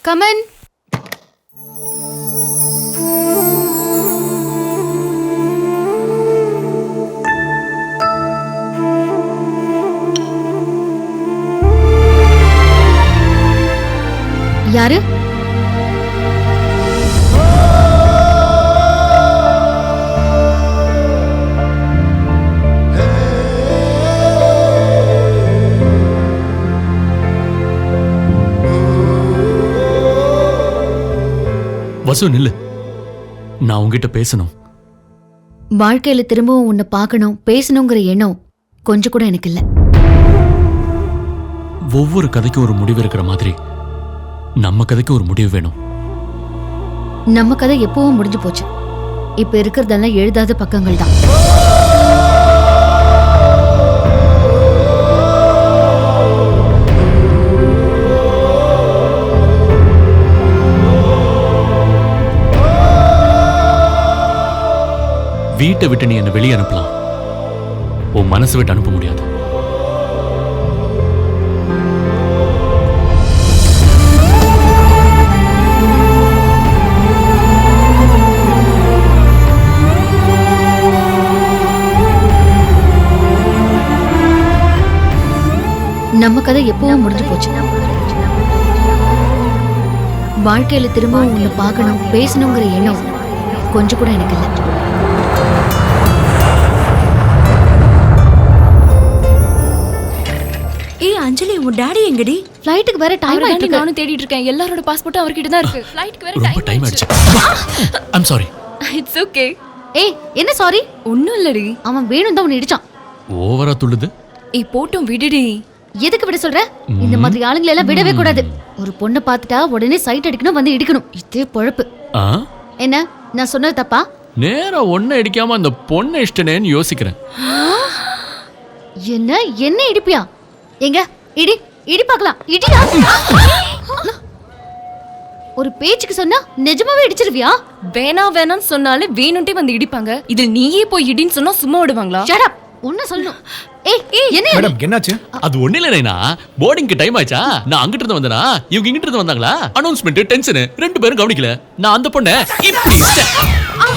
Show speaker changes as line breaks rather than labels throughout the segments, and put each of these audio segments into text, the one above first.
Come in. யாரு?
வசு நில்லு, நான் உங்ககிட்ட பேசணும்.
வாழ்க்கையில திரும்பவும் உன்னை பார்க்கணும் பேசணுங்கிற எண்ணம் கொஞ்சம் கூட எனக்கு இல்ல.
ஒவ்வொரு கதைக்கும் ஒரு முடிவு இருக்கிற மாதிரி நம்ம கதைக்கு ஒரு முடிவு வேணும்.
நம்ம கதை எப்பவும் முடிஞ்சு போச்சு. இப்ப இருக்கிறதெல்லாம் எழுதாத பக்கங்கள் தான்.
வீட்டை விட்டு நீ என்ன வெளியே அனுப்பலாம், உன் மனசு விட்டு அனுப்ப முடியாது.
நம்ம கதை எப்பவும் முடிஞ்சு போச்சு. வாழ்க்கையில திரும்பவும் உன்னை பார்க்கணும் பேசணுங்கிற எண்ணம் கொஞ்சம் கூட எனக்கு இல்ல.
ஏய் அஞ்சலி, உன் டாடி எங்கடி?
ஃளைட்டுக்கு வேற டைம் ஆயிட்டு இருக்கு.
நானும் தேடிட்டு இருக்கேன். எல்லாரோட பாஸ்போர்ட் அவர்கிட்ட தான் இருக்கு. ஃளைட்க்கு வேற
ரொம்ப டைம் ஆயிடுச்சு. I'm sorry.
It's okay.
ஏய் என்ன சாரி?
ஒண்ணும் இல்லடி.
அவன் வேணும் தான் உன்னை இடிச்சான்.
ஓவரா துள்ளுது.
ஏய் போட்டும் விடுடி.
எதுக்கு விட சொல்ற? இந்த மாதிரி ஆளுங்களை எல்லாம் விடவே கூடாது. ஒரு பொண்ணை பார்த்துட்டா உடனே சைட் அடிக்கணும், வந்து இடிக்கணும். இதே பொழப்பு. என்ன நான் சொன்னது தப்பா?
நேரா ஒன்ன இடிக்காம அந்த பொண்ணை இஷ்டனேன்னு யோசிக்கிறேன்.
என்ன என்ன இடிப்பியா? எங்க இடி இடி பார்க்கலாம். இடியா? ஒரு பேச்சுக்கு சொன்னா நிஜமாவே இடிச்சிருவியா?
வேணா வேணான்னு சொன்னாலே வேணும்ட்டே வந்து இடிப்பாங்க. இது நீயே போய் இடின்னு சொன்னா சும்மா விடுவாங்களா?
Shut up. ஒன்னு சொல்லணும். ஏய் என்ன
மேடம் என்னாச்சு?
அது ஒண்ணு இல்லைனா போர்டிங்க்கு டைம் ஆயிச்சா. நான் அங்கிட்டு இருந்து வந்தனா இவங்க இங்கிட்டு இருந்து வந்தாங்களா? அனௌன்ஸ்மென்ட் டென்ஷன் ரெண்டு பேரும் கவனிக்கல. நான் அந்த பொண்ணை இப்படி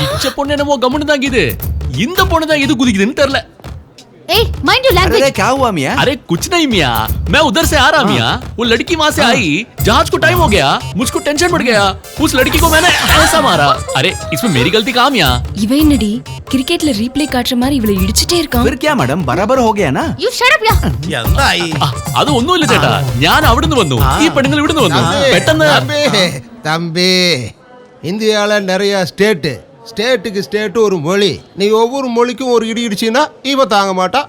இச்ச பொண்ணு என்னமோ கம்முன்னு தாங்கிது. இந்த பொண்ணு தான் எது குதிக்குதுன்னு தெரியல.
A mind your language.
अरे क्या हुआ मियां?
अरे कुछ नहीं मियां, मैं उधर से आ रहा मियां। वो लड़की वहां से आई, जहाज को टाइम हो गया, मुझको टेंशन बढ़ गया। उस लड़की को मैंने ऐसा मारा। अरे इसमें मेरी गलती कहाँ मियां?
இவன் என்னடி கிரிக்கெட்ல ரீப்ளே காட்ற மாதிரி இவளை இடிச்சிட்டே இருக்கான்.
फिर क्या मैडम, बराबर हो गया ना?
You shut up यार।
എന്തായി?
അത് ഒന്നുമില്ല ചേട്ടാ, ഞാൻ അവിടുന്ന് വന്നു, ഈ പെണ്ണുങ്ങൾ ഇവിടുന്ന് വന്നു. പെട്ടെന്ന്
தம்பி இந்தியாவில் நிறைய ஸ்டேட்டுக்கு ஸ்டேட்டு ஒரு மொழி. நீ ஒவ்வொரு மொழிக்கும் ஒரு இடி இடிச்சின்னா இவன் தாங்க மாட்டா,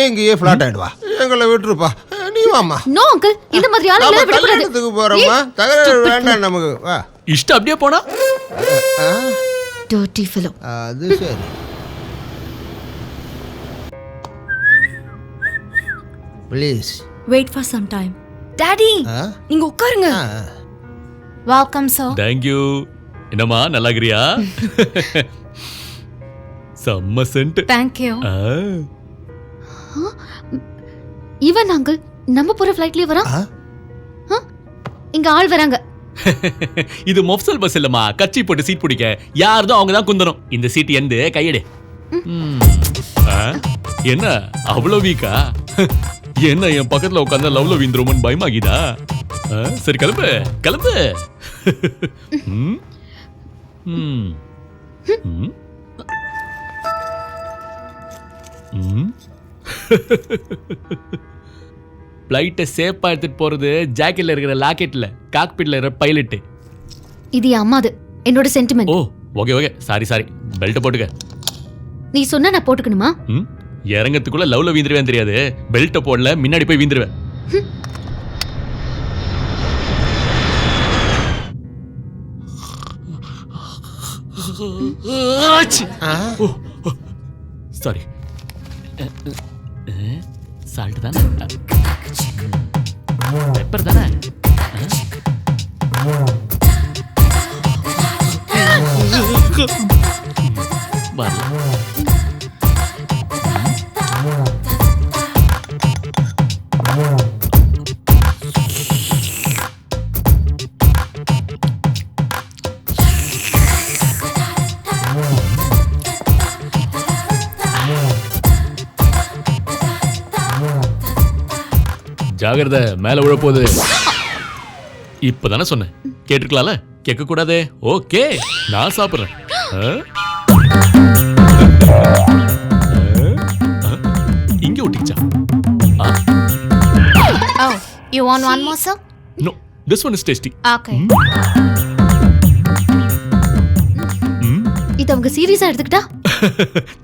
எங்கேயே ஃபிளாட் ஆயிடுவா. எங்களை விட்டுருப்பா, நீ வாமா.
நோ அங்கிள், இந்த மாதிரி ஆளுங்களை விட கூடாது.
கல்யாணத்துக்கு போறோமா, தகராறு வேண்டாம் நமக்கு. வா.
இஷ்டம் அப்படியே போனா
dirty fellow.
அது சரி. Please
wait for some time.
Daddy நீங்க உட்காருங்க.
Welcome sir.
Thank you. என்னம்மா நல்லா இருக்கிறியா? செம்ம சென்ட்.
Thank you.
இவன் அங்கிள் நம்ம போற ஃளைட்லயே வரா? இங்க ஆள் வராங்க.
இது மொஃப்சல் பஸ் இல்லம்மா, கட்சி போட்டு சீட் பிடிக்க. யாரதோ அவங்க தான் குந்தணும். இந்த சீட் எந்த கையெடு. என்ன அவ்வளவு வீக்கா? என்ன என் பக்கத்துல உட்கார்ந்தா லவ்ல வீந்துருமோன்னு பயமாகிதா? சரி கிளம்பு கிளம்பு. பிளைட்டை சேஃபா எடுத்துட்டு போறது ஜாக்கெட்ல இருக்கிற லாக்கெட்ல, காக்பிட்ல இருக்கிற பைலட்.
இது என் அம்மாது, என்னோட சென்டிமெண்ட்.
ஓ okay okay, sorry sorry. Belt போட்டுக்க.
நீ சொன்னா நான் போட்டுக்கணுமா?
இறங்கத்துக்குள்ள லவ்ல வீந்துருவேன் தெரியாது. பெல்ட் போடல, முன்னாடி போய் வீந்துருவேன். சாரி. சால்ட் தானே? பெப்பர் தானே? ஜாகிரதை மேல விழ போகுது. இப்பதானே சொன்னேன், கேட்டிருக்கலாம்ல? கேட்க கூடாதே. ஓகே, நான் சாப்பிடுறேன். இங்க ஒட்டிச்சா?
Oh, you want one more, sir?
No, this one is tasty.
Okay.
இது அவங்க சீரியஸா எடுத்துக்கிட்டா?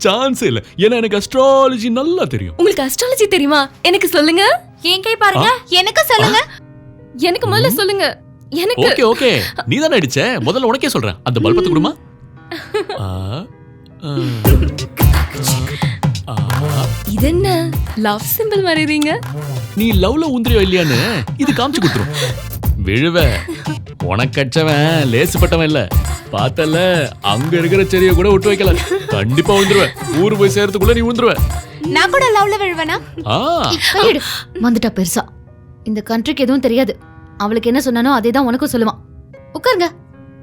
சான்ஸ் இல்ல, ஏன்னா எனக்கு அஸ்ட்ராலஜி நல்லா தெரியும்.
உங்களுக்கு அஸ்ட்ராலஜி தெரியுமா? எனக்கு சொல்லுங்க.
என் கை பாருங்க. எனக்கு சொல்லுங்க.
எனக்கு முதல்ல சொல்லுங்க. எனக்கு
ஓகே ஓகே, நீ தானே அடிச்ச, முதல்ல உனக்கே சொல்றேன். அந்த பல்பத்தை கொடுமா.
இது என்ன லவ் சிம்பிள் வரையறீங்க?
நீ லவ்ல ஊந்திரியோ இல்லையான்னு இது காமிச்சு கொடுத்துரும். விழுவ, உனக்கு அடிச்சவன் லேசுப்பட்டவன் இல்ல. பார்த்தல, அங்க இருக்கிற செடியை கூட விட்டு வைக்கல. கண்டிப்பா விழுந்துருவ. ஊரு போய் சேர்றதுக்குள்ள நீ விழுந்துருவ.
நான் கூட லவ்ல விழுவேனா?
கையெடு. வந்துட்டா பெருசா. இந்த கண்ட்ரிக்கு எதுவும் தெரியாது. அவளுக்கு என்ன சொன்னானோ அதே தான் உனக்கும் சொல்லுவான். உட்காருங்க.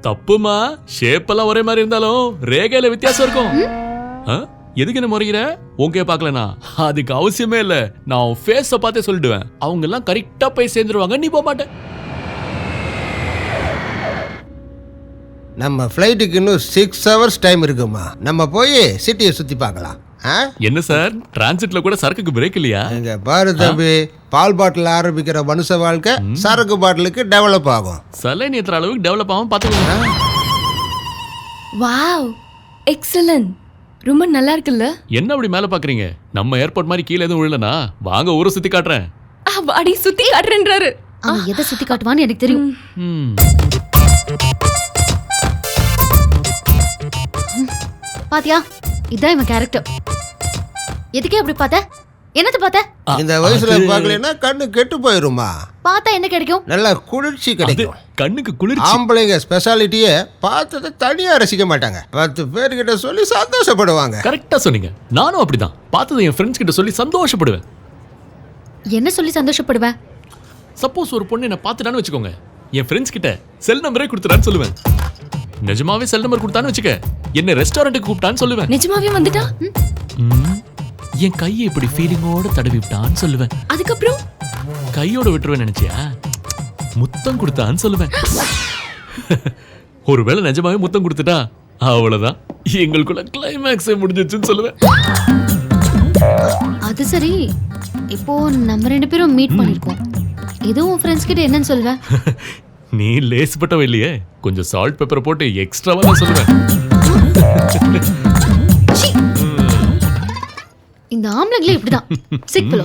தப்புமா, ஷேப் எல்லாம் ஒரே மாதிரி இருந்தாலும் ரேகையில வித்தியாசம் இருக்கும். எதுக்கு என்ன முறைகிற? உங்க பாக்கலனா அதுக்கு அவசியமே இல்ல. நான் உன் ஃபேஸ பார்த்தே சொல்லிடுவேன். அவங்க எல்லாம் கரெக்டா போய் சேர்ந்துருவாங்க, நீ போக மாட்டே.
நம்ம ஃப்ளைட்டுக்கு இன்னும் 6 hours டைம் இருக்குமா? நம்ம போய் சிட்டியை சுற்றி பார்க்கலாம்.
என்ன சார், டிரான்சிட்ல கூட சரக்குக்கு பிரேக் இல்லையா?
இங்க பாரு தம்பி, பால் பாட்டில் ஆரம்பிக்கிற மனுஷ வாழ்க்கை சரக்கு பாட்டிலுக்கு டெவலப் ஆகும்.
சலை நேற்று அளவுக்கு டெவலப் ஆகும், பார்த்துக்கோங்க.
Wow, excellent. ரொம்ப நல்லா இருக்குல்ல?
என்ன அப்படி மேல பாக்குறீங்க? நம்ம ஏர்போர்ட் மாதிரி கீழே எதுவும் விழலனா வாங்க, ஊரை சுத்தி காட்டுறேன்.
அடி சுத்தி காட்டுறேன்றாரு.
அவன் எதை சுத்தி காட்டுவான்னு எனக்கு தெரியும். பாத்தியா, இதான் இவன் கேரக்டர். எதுக்கே அப்படி பார்த்த? என்னது பார்த்த?
இந்த வயசுல பார்க்கலன்னா கண்ணு கெட்டு போயிருமா?
பார்த்தா என்ன கிடைக்கும்?
நல்லா குளிர்ச்சி கிடைக்கும்.
கண்ணுக்கு குளிர்ச்சி.
ஆம்பளைங்க ஸ்பெஷாலிட்டியே பார்த்ததை தனியா ரசிக்க மாட்டாங்க. 10 பேர்கிட்ட சொல்லி சந்தோஷப்படுவாங்க.
கரெக்டா சொன்னீங்க. நானும் அப்படிதான். பார்த்ததை என் ஃப்ரெண்ட்ஸ் கிட்ட சொல்லி சந்தோஷப்படுவேன்.
என்ன சொல்லி சந்தோஷப்படுவேன்?
சப்போஸ் ஒரு பொண்ணு என்ன பார்த்துட்டான்னு வச்சுக்கோங்க, என் ஃப்ரெண்ட்ஸ் கிட்ட செல் நம்பரே கொடுத்துட்டான்னு சொல்லுவேன். நிஜமாவே செல் நம்பர் கொடுத்தான்னு வச்சுக்க, என்ன ரெஸ்டாரண்ட்டுக்கு கூப்பிட்டான்னு சொல்லுவேன்.
நிஜமாவே வந்துட்டா?
என் கையை இப்படி ஃபீலிங்கோட தடவி விட்டான்னு சொல்லுவேன்.
அதுக்கப்புறம்
கையோட விட்டுருவேன் நினைச்சியா? முத்தம் கொடுத்தான்னு சொல்லுவேன். ஒருவேளை நிஜமாவே முத்தம் கொடுத்துட்டா அவ்வளவுதான், எங்களுக்குள்ள கிளைமேக்ஸே முடிஞ்சிச்சுன்னு சொல்லுவேன்.
அது சரி, இப்போ நம்ம 2 பேரும் மீட் பண்ணிருக்கோம். இதுவும் ஃப்ரெண்ட்ஸ் கிட்ட என்னன்னு சொல்லுவேன்?
நீ லேசுப்பட்டவ இல்லையே, கொஞ்சம் சால்ட் பெப்பரை போட்டு எக்ஸ்ட்ராவா தான் சொல்லுவேன்.
இந்த ஆம்பளைங்களே இப்படிதான். சிக்